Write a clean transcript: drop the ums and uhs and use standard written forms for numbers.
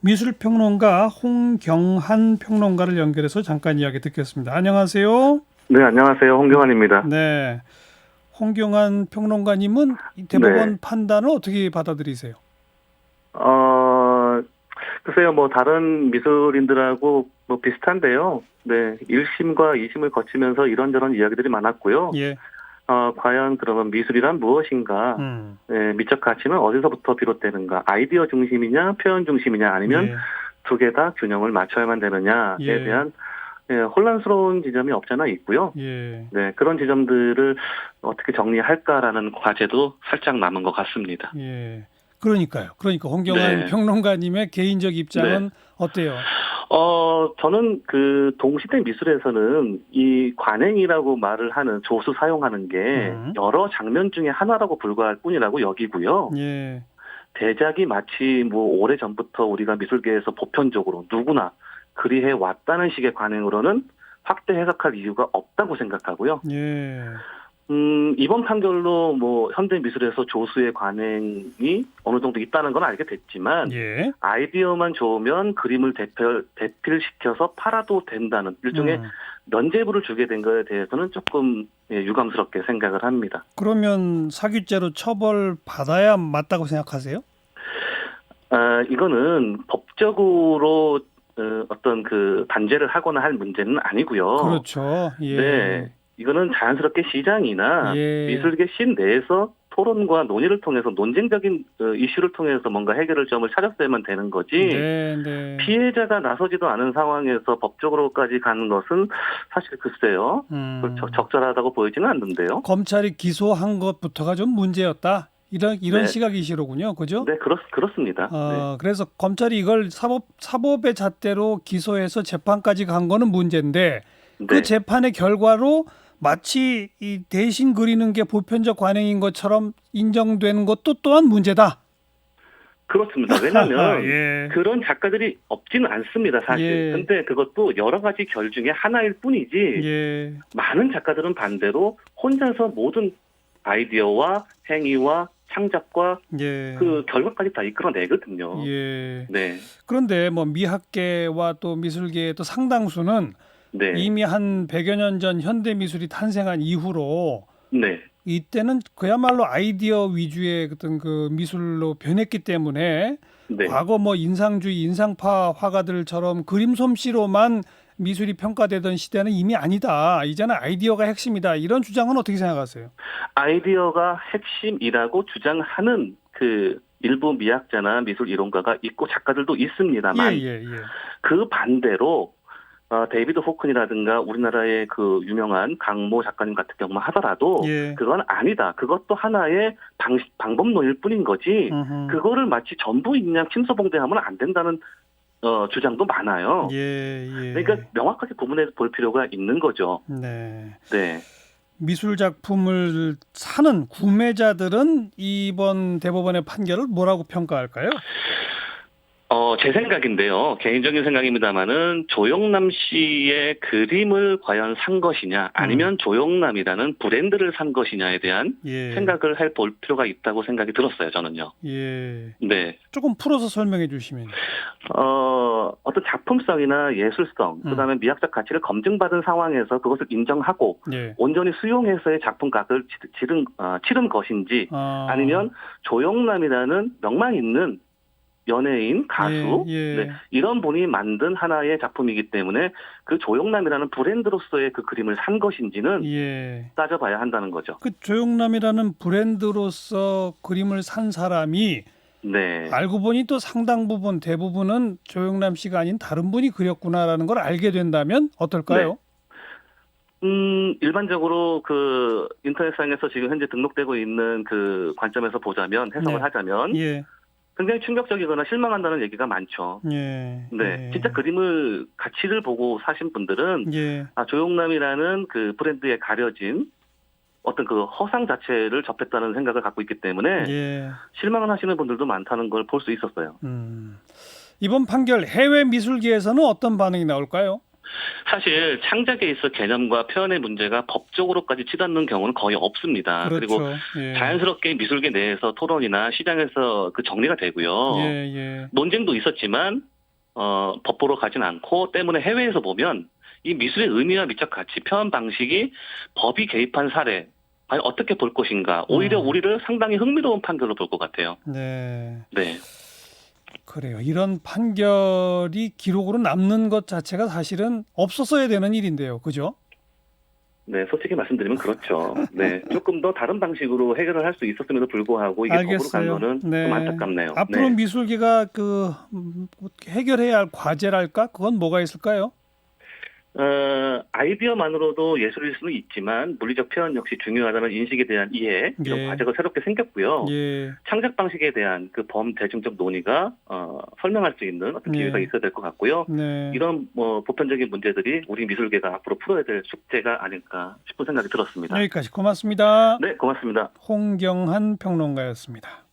미술평론가 홍경한 평론가를 연결해서 잠깐 이야기 듣겠습니다. 안녕하세요. 네, 안녕하세요. 홍경환입니다. 네, 홍경한 평론가님은 이 대법원 네. 판단을 어떻게 받아들이세요? 글쎄요, 뭐, 다른 미술인들하고 뭐 비슷한데요. 네, 1심과 2심을 거치면서 이런저런 이야기들이 많았고요. 예, 과연 그러면 미술이란 무엇인가? 네, 미적 가치는 어디서부터 비롯되는가? 아이디어 중심이냐, 표현 중심이냐, 아니면 예, 두 개 다 균형을 맞춰야만 되느냐에 예. 대한 혼란스러운 지점이 없잖아 있고요. 예, 네, 그런 지점들을 어떻게 정리할까라는 과제도 살짝 남은 것 같습니다. 예. 그러니까 홍경한 네. 평론가님의 개인적 입장은 네. 어때요? 저는 그 동시대 미술에서는 이 관행이라고 말을 하는 조수 사용하는 게 여러 장면 중에 하나라고 불과할 뿐이라고 여기고요. 예, 대작이 마치 뭐 오래전부터 우리가 미술계에서 보편적으로 누구나 그리해 왔다는 식의 관행으로는 확대 해석할 이유가 없다고 생각하고요. 예, 이번 판결로 뭐 현대 미술에서 조수의 관행이 어느 정도 있다는 건 알게 됐지만 예. 아이디어만 좋으면 그림을 대필시켜서 팔아도 된다는 일종의 면죄부를 주게 된 거에 대해서는 조금 유감스럽게 생각을 합니다. 그러면 사규죄로 처벌 받아야 맞다고 생각하세요? 이거는 법적으로 어떤 그 단죄를 하거나 할 문제는 아니고요. 그렇죠. 예. 네, 이거는 자연스럽게 시장이나 예. 미술계 씬 내에서 토론과 논의를 통해서 논쟁적인 이슈를 통해서 뭔가 해결을 점을 찾았어야만 되는 거지. 네, 네. 피해자가 나서지도 않은 상황에서 법적으로까지 가는 것은 사실 글쎄요. 적절하다고 보이지는 않는데요. 검찰이 기소한 것부터가 좀 문제였다. 이런 네. 시각이시로군요. 그죠? 네, 그렇습니다. 네. 그래서 검찰이 이걸 사법의 잣대로 기소해서 재판까지 간 거는 문제인데 그 네. 재판의 결과로 마치 이 대신 그리는 게 보편적 관행인 것처럼 인정되는 것도 또한 문제다. 그렇습니다. 왜냐하면 예. 그런 작가들이 없지는 않습니다, 사실. 예. 근데 그것도 여러 가지 결 중에 하나일 뿐이지 예. 많은 작가들은 반대로 혼자서 모든 아이디어와 행위와 창작과 예. 그 결과까지 다 이끌어내거든요. 예. 네. 그런데 뭐 미학계와 또 미술계의 또 상당수는 네. 이미 한 100여 년 전 현대 미술이 탄생한 이후로 네. 이때는 그야말로 아이디어 위주의 어떤 그 미술로 변했기 때문에 네. 과거 뭐 인상주의, 인상파 화가들처럼 그림 솜씨로만 미술이 평가되던 시대는 이미 아니다. 이제는 아이디어가 핵심이다. 이런 주장은 어떻게 생각하세요? 아이디어가 핵심이라고 주장하는 그 일부 미학자나 미술 이론가가 있고 작가들도 있습니다만 예. 그 반대로 데이비드 호큰이라든가 우리나라의 그 유명한 강모 작가님 같은 경우만 하더라도 예. 그건 아니다. 그것도 하나의 방법론일 뿐인 거지. 그거를 마치 전부 인양 침소봉대하면 안 된다는 주장도 많아요. 예. 그러니까 명확하게 구분해서 볼 필요가 있는 거죠. 네. 네. 미술 작품을 사는 구매자들은 이번 대법원의 판결을 뭐라고 평가할까요? 제 생각인데요. 개인적인 생각입니다만은 조영남 씨의 그림을 과연 산 것이냐 아니면 조영남이라는 브랜드를 산 것이냐에 대한 생각을 해볼 필요가 있다고 생각이 들었어요. 저는요. 예. 네. 조금 풀어서 설명해 주시면. 어떤 작품성이나 예술성, 그다음에 미학적 가치를 검증받은 상황에서 그것을 인정하고 온전히 수용해서의 작품값을 치른 것인지 아니면 조영남이라는 명망 있는 연예인, 가수, 네, 이런 분이 만든 하나의 작품이기 때문에 그 조영남이라는 브랜드로서의 그 그림을 산 것인지는 따져봐야 한다는 거죠. 그 조영남이라는 브랜드로서 그림을 산 사람이 알고 보니 또 상당 부분, 대부분은 조영남 씨가 아닌 다른 분이 그렸구나라는 걸 알게 된다면 어떨까요? 일반적으로 그 인터넷상에서 지금 현재 등록되고 있는 그 관점에서 보자면 해석을 하자면 굉장히 충격적이거나 실망한다는 얘기가 많죠. 진짜 그림을 가치를 보고 사신 분들은 조영남이라는 그 브랜드에 가려진 어떤 그 허상 자체를 접했다는 생각을 갖고 있기 때문에 실망을 하시는 분들도 많다는 걸 볼 수 있었어요. 이번 판결 해외 미술계에서는 어떤 반응이 나올까요? 사실 창작에 있어 개념과 표현의 문제가 법적으로까지 치닫는 경우는 거의 없습니다. 그렇죠. 그리고 예. 자연스럽게 미술계 내에서 토론이나 시장에서 그 정리가 되고요. 논쟁도 있었지만 법보로 가진 않고 때문에 해외에서 보면 이 미술의 의미와 미적 가치, 표현 방식이 법이 개입한 사례 과연 어떻게 볼 것인가 오히려 우리를 상당히 흥미로운 판결로 볼 것 같아요. 네. 네. 그래요. 이런 판결이 기록으로 남는 것 자체가 사실은 없었어야 되는 일인데요. 그죠? 네, 솔직히 말씀드리면 그렇죠. 네, 조금 더 다른 방식으로 해결을 할 수 있었음에도 불구하고 이게 법으로 간 거는 좀 안타깝네요. 앞으로 네. 미술계가 해결해야 할 과제랄까? 그건 뭐가 있을까요? 아이디어만으로도 예술일 수는 있지만 물리적 표현 역시 중요하다는 인식에 대한 이해, 이런 과제가 새롭게 생겼고요. 창작 방식에 대한 그 범대중적 논의가 설명할 수 있는 어떤 기회가 있어야 될 것 같고요. 이런 보편적인 문제들이 우리 미술계가 앞으로 풀어야 될 숙제가 아닐까 싶은 생각이 들었습니다. 여기까지 고맙습니다. 네, 고맙습니다. 홍경한 평론가였습니다.